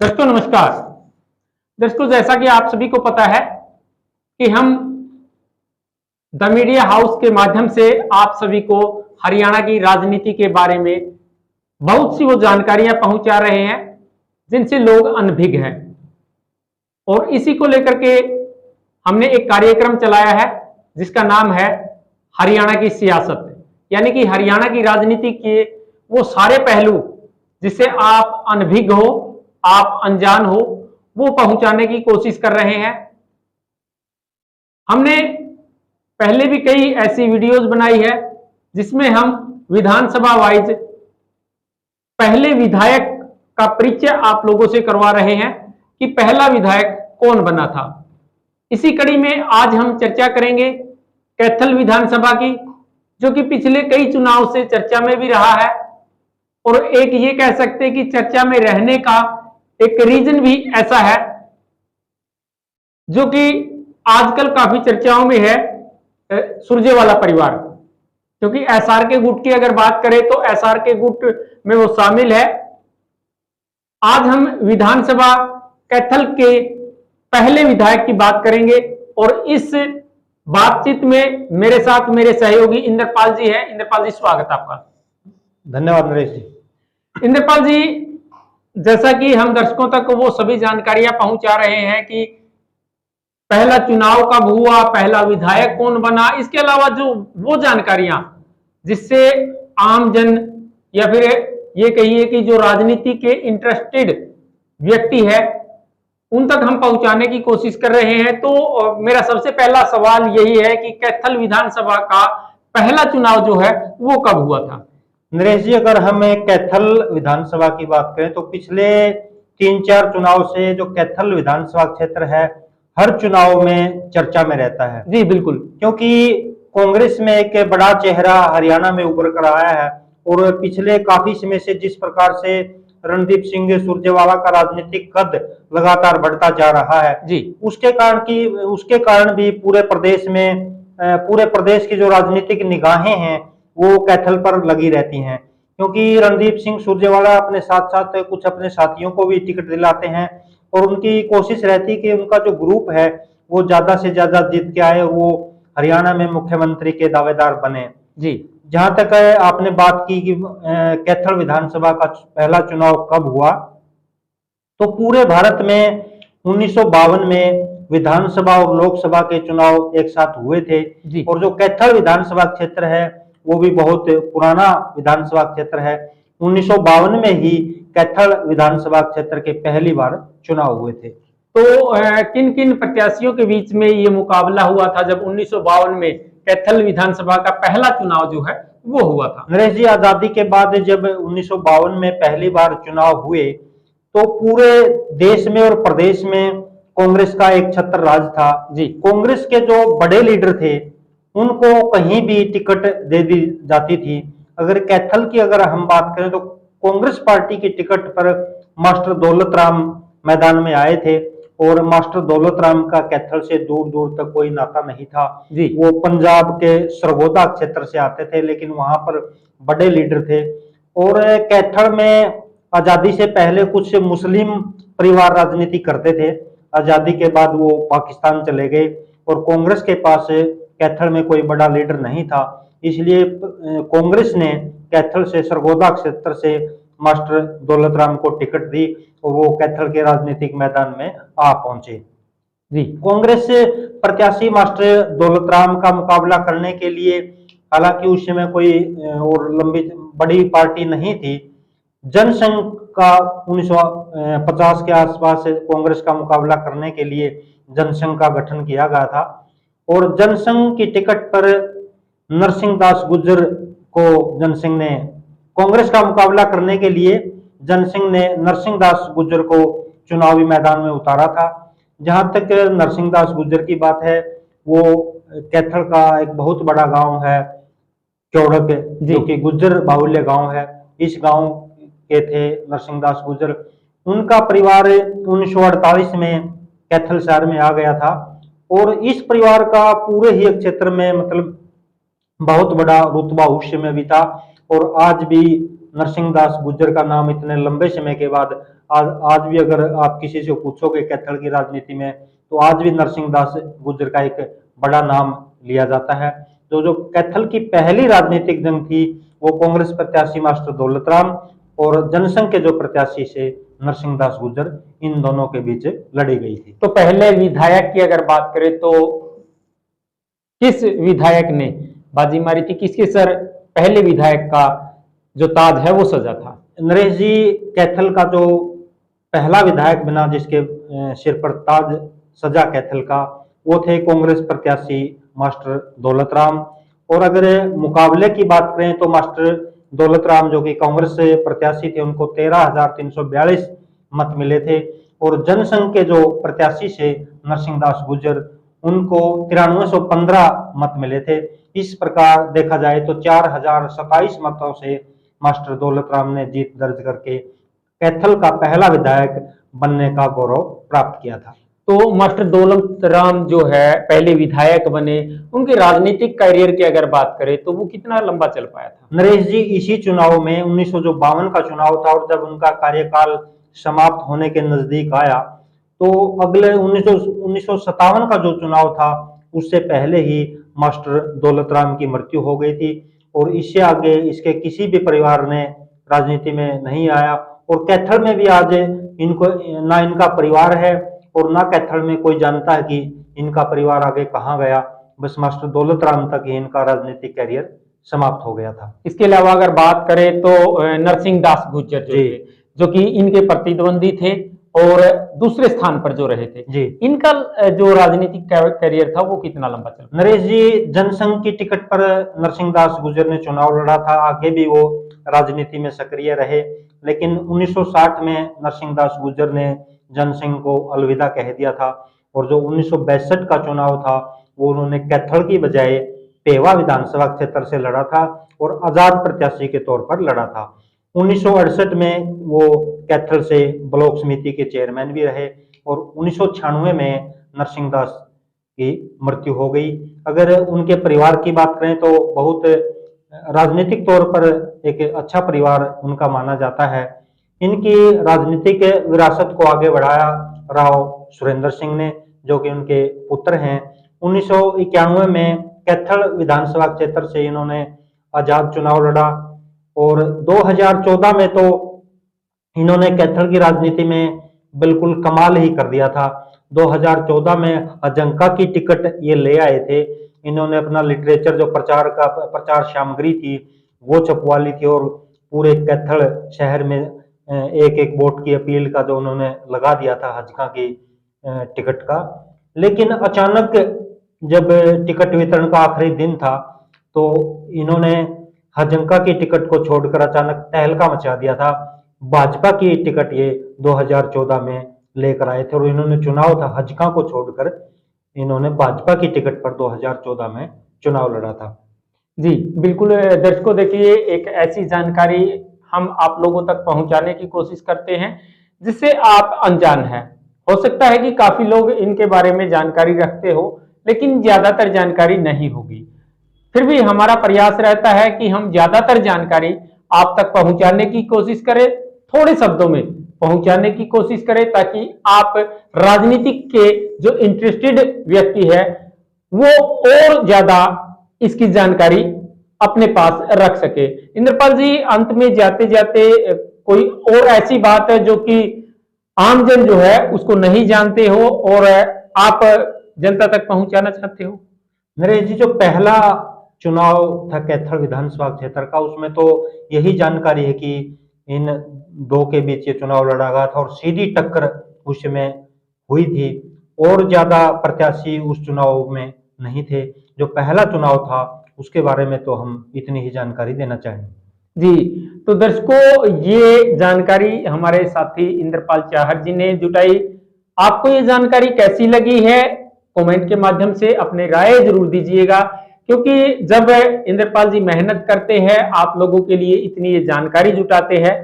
दर्शकों नमस्कार। दर्शकों, जैसा कि आप सभी को पता है कि हम द मीडिया हाउस के माध्यम से आप सभी को हरियाणा की राजनीति के बारे में बहुत सी वो जानकारियां पहुंचा रहे हैं जिनसे लोग अनभिज्ञ हैं। और इसी को लेकर के हमने एक कार्यक्रम चलाया है जिसका नाम है हरियाणा की सियासत, यानी कि हरियाणा की राजनीति के वो सारे पहलू जिससे आप अनभिज्ञ हो, आप अनजान हो, वो पहुंचाने की कोशिश कर रहे हैं। हमने पहले भी कई ऐसी वीडियोस बनाई है जिसमें हम विधानसभा वाइज पहले विधायक का परिचय आप लोगों से करवा रहे हैं कि पहला विधायक कौन बना था। इसी कड़ी में आज हम चर्चा करेंगे कैथल विधानसभा की, जो कि पिछले कई चुनाव से चर्चा में भी रहा है और एक ये कह सकते हैं कि चर्चा में रहने का एक रीजन भी ऐसा है जो कि आजकल काफी चर्चाओं में है, सुरजेवाला परिवार। क्योंकि एसआर के गुट की अगर बात करें तो एसआर के गुट में वो शामिल है। आज हम विधानसभा कैथल के पहले विधायक की बात करेंगे और इस बातचीत में मेरे साथ मेरे सहयोगी इंद्रपाल जी हैं। इंद्रपाल जी, स्वागत आपका। धन्यवाद नरेश जी। इंद्रपाल जी, जैसा कि हम दर्शकों तक वो सभी जानकारियां पहुंचा रहे हैं कि पहला चुनाव कब हुआ, पहला विधायक कौन बना, इसके अलावा जो वो जानकारियां जिससे आमजन या फिर ये कहिए कि जो राजनीति के इंटरेस्टेड व्यक्ति है उन तक हम पहुंचाने की कोशिश कर रहे हैं। तो मेरा सबसे पहला सवाल यही है कि कैथल विधानसभा का पहला चुनाव जो है वो कब हुआ था? नरेश जी, अगर हम कैथल विधानसभा की बात करें तो पिछले 3-4 चुनाव से जो कैथल विधानसभा क्षेत्र है हर चुनाव में चर्चा में रहता है। जी बिल्कुल, क्योंकि कांग्रेस में एक बड़ा चेहरा हरियाणा में उभर कर आया है और पिछले काफी समय से जिस प्रकार से रणदीप सिंह सुरजेवाला का राजनीतिक कद लगातार बढ़ता जा रहा है जी, उसके कारण भी पूरे प्रदेश की जो राजनीतिक निगाहें हैं वो कैथल पर लगी रहती हैं। क्योंकि रणदीप सिंह सुरजेवाला अपने साथ साथ कुछ अपने साथियों को भी टिकट दिलाते हैं और उनकी कोशिश रहती है कि उनका जो ग्रुप है वो ज्यादा से ज्यादा जीत के आए, वो हरियाणा में मुख्यमंत्री के दावेदार बने। जी, जहां तक आपने बात की कि कैथल विधानसभा का पहला चुनाव कब हुआ, तो पूरे भारत में 1952 में विधानसभा और लोकसभा के चुनाव एक साथ हुए थे। और जो कैथल विधानसभा क्षेत्र है वो भी बहुत पुराना विधानसभा क्षेत्र है। 1952 में ही कैथल विधानसभा क्षेत्र के पहली बार चुनाव हुए थे। तो किन किन प्रत्याशियों के बीच में ये मुकाबला हुआ था जब 1952 में कैथल विधानसभा का पहला चुनाव जो है वो हुआ था? नरेश जी, आजादी के बाद जब 1952 में पहली बार चुनाव हुए तो पूरे देश में और प्रदेश में कांग्रेस का एक छत्र राज था। जी, कांग्रेस के जो बड़े लीडर थे उनको कहीं भी टिकट दे दी जाती थी। अगर कैथल की अगर हम बात करें तो कांग्रेस पार्टी की टिकट पर मास्टर दौलत राम मैदान में आए थे और मास्टर दौलत राम का कैथल से दूर दूर तक कोई नाता नहीं था जी। वो पंजाब के सरगोदा क्षेत्र से आते थे, लेकिन वहां पर बड़े लीडर थे। और कैथल में आजादी से पहले कुछ मुस्लिम परिवार राजनीति करते थे। आजादी के बाद वो पाकिस्तान चले गए और कांग्रेस के पास कैथल में कोई बड़ा लीडर नहीं था, इसलिए कांग्रेस ने कैथल से सरगोदा क्षेत्र से मास्टर दौलत राम को टिकट दी और वो कैथल के राजनीतिक मैदान में आ पहुंचे। जी, कांग्रेस से प्रत्याशी मास्टर दौलत राम का मुकाबला करने के लिए, हालांकि उस समय कोई और लंबी बड़ी पार्टी नहीं थी, जनसंघ का 1950 के आसपास कांग्रेस का मुकाबला करने के लिए जनसंघ का गठन किया गया था। और जनसंघ की टिकट पर नरसिंह दास गुर्जर को जनसंघ ने कांग्रेस का मुकाबला करने के लिए जनसंघ ने नरसिंह दास गुर्जर को चुनावी मैदान में उतारा था। जहां तक नरसिंह दास गुर्जर की बात है, वो कैथल का एक बहुत बड़ा गांव है चौड़क, जो कि गुर्जर बाहुल्य गांव है। इस गांव के थे नरसिंह दास गुर्जर। उनका परिवार 1948 में कैथल शहर में आ गया था और इस परिवार का पूरे ही क्षेत्र में मतलब बहुत बड़ा रुतबा उस समय भी था और आज भी नरसिंह दास गुर्जर का नाम इतने लंबे समय के बाद आज भी अगर आप किसी से पूछोगे कैथल की राजनीति में, तो आज भी नरसिंह दास गुर्जर का एक बड़ा नाम लिया जाता है। तो जो कैथल की पहली राजनीतिक जंग थी वो कांग्रेस प्रत्याशी मास्टर दौलत राम और जनसंघ के जो प्रत्याशी से नरसिंह दास गुर्जर, इन दोनों के बीच लड़ी गई थी। तो पहले विधायक की अगर बात करें तो किस विधायक ने बाजी मारी थी, किसके सर पहले विधायक का जो ताज है वो सजा था? नरेश जी, कैथल का जो पहला विधायक बना जिसके सिर पर ताज सजा कैथल का, वो थे कांग्रेस प्रत्याशी मास्टर दौलत राम। और अगर मुकाबले की बात करें तो मास्टर दौलत राम जो कि कांग्रेस से प्रत्याशी थे, उनको 13,342 मत मिले थे और जनसंघ के जो प्रत्याशी से नरसिंह दास गुर्जर, उनको 9315 मत मिले थे। इस प्रकार देखा जाए तो 4027 मतों से मास्टर दौलत राम ने जीत दर्ज करके कैथल का पहला विधायक बनने का गौरव प्राप्त किया था। तो मास्टर दौलत राम जो है पहले विधायक बने, उनके राजनीतिक करियर की अगर बात करें तो वो कितना लंबा चल पाया था? नरेश जी, इसी चुनाव में 1952 का चुनाव था और जब उनका कार्यकाल समाप्त होने के नजदीक आया तो अगले 1957 का जो चुनाव था उससे पहले ही मास्टर दौलत राम की मृत्यु हो गई थी और इससे आगे इसके किसी भी परिवार ने राजनीति में नहीं आया। और कैथल में भी आज इनको ना इनका परिवार है और ना कैथल में कोई जानता है कि इनका परिवार आगे कहाँ गया। बस मास्टर दौलत राम तक ही इनका राजनीतिक करियर समाप्त हो गया था। इसके अलावा अगर बात करें तो नरसिंह दास गुर्जर जो कि इनके प्रतिद्वंदी थे और दूसरे स्थान पर जो रहे थे जी, इनका जो राजनीतिक करियर था वो कितना लंबा चला? नरेश जी, जनसंघ की टिकट पर नरसिंह दास गुर्जर ने चुनाव लड़ा था, आगे भी वो राजनीति में सक्रिय रहे, लेकिन 1960 में नरसिंह दास गुर्जर ने जनसंघ को अलविदा कह दिया था और जो 1962 का चुनाव था वो उन्होंने कैथल की बजाय पेवा विधानसभा क्षेत्र से लड़ा था और आजाद प्रत्याशी के तौर पर लड़ा था। 1968 में वो कैथल से ब्लॉक समिति के चेयरमैन भी रहे और 1996 में नरसिंह दास की मृत्यु हो गई। अगर उनके परिवार की बात करें तो बहुत राजनीतिक तौर पर एक अच्छा परिवार उनका माना जाता है। इनकी राजनीतिक विरासत को आगे बढ़ाया राव सुरेंद्र सिंह ने, जो कि उनके पुत्र हैं। 1991 में कैथल विधानसभा क्षेत्र से इन्होंने आजाद चुनाव लड़ा और 2014 में तो इन्होंने कैथल की राजनीति में बिल्कुल कमाल ही कर दिया था। 2014 में अजंका की टिकट ये ले आए थे। इन्होंने अपना लिटरेचर जो प्रचार सामग्री थी वो छपवा ली थी और पूरे कैथल शहर में एक एक वोट की अपील का जो उन्होंने लगा दिया था हजका की टिकट का। लेकिन अचानक जब टिकट वितरण का आखिरी दिन था तो इन्होंने हजंका की टिकट को छोड़कर अचानक तहलका मचा दिया था। भाजपा की टिकट ये 2014 में लेकर आए थे और इन्होंने चुनाव था हजका को छोड़कर इन्होंने भाजपा की टिकट पर 2014 में चुनाव लड़ा था। जी बिल्कुल दर्शकों, देखिए एक ऐसी जानकारी हम आप लोगों तक पहुंचाने की कोशिश करते हैं जिससे आप अनजान हैं। हो सकता है कि काफी लोग इनके बारे में जानकारी रखते हो लेकिन ज्यादातर जानकारी नहीं होगी। फिर भी हमारा प्रयास रहता है कि हम ज्यादातर जानकारी आप तक पहुंचाने की कोशिश करें, थोड़े शब्दों में पहुंचाने की कोशिश करें ताकि आप राजनीतिक के जो इंटरेस्टेड व्यक्ति है वो और ज्यादा इसकी जानकारी अपने पास रख सके। इंद्रपाल जी, अंत में जाते जाते कोई और ऐसी बात है जो कि आमजन जो है उसको नहीं जानते हो और आप जनता तक पहुंचाना चाहते हो? नरेश जी, जो पहला चुनाव था कैथल विधानसभा क्षेत्र का उसमें तो यही जानकारी है कि इन दो के बीच ये चुनाव लड़ा गया था और सीधी टक्कर उसमें हुई थी और ज्यादा प्रत्याशी उस चुनाव में नहीं थे। जो पहला चुनाव था उसके बारे में तो हम इतनी ही जानकारी देना चाहेंगे। जी, तो दर्शकों ये जानकारी हमारे साथी इंद्रपाल चाहर जी ने जुटाई। आपको ये जानकारी कैसी लगी है कमेंट के माध्यम से अपने राय जरूर दीजिएगा, क्योंकि जब इंद्रपाल जी मेहनत करते हैं आप लोगों के लिए इतनी ये जानकारी जुटाते हैं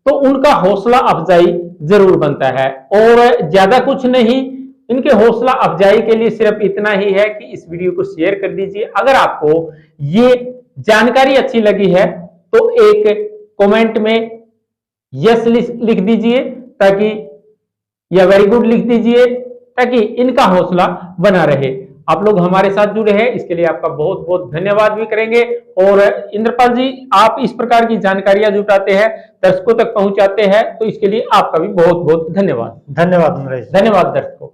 तो उनका हौसला अफजाई जरूर बनता है। और ज्यादा कुछ नहीं, इनके हौसला अफजाई के लिए सिर्फ इतना ही है कि इस वीडियो को शेयर कर दीजिए। अगर आपको ये जानकारी अच्छी लगी है तो एक कमेंट में यस लिख दीजिए, ताकि या वेरी गुड लिख दीजिए, ताकि इनका हौसला बना रहे। आप लोग हमारे साथ जुड़े हैं, इसके लिए आपका बहुत बहुत धन्यवाद भी करेंगे। और इंद्रपाल जी, आप इस प्रकार की जानकारियां जुटाते हैं, दर्शकों तक पहुंचाते हैं, तो इसके लिए आपका भी बहुत बहुत धन्यवाद। धन्यवाद नरेश। धन्यवाद दर्शकों।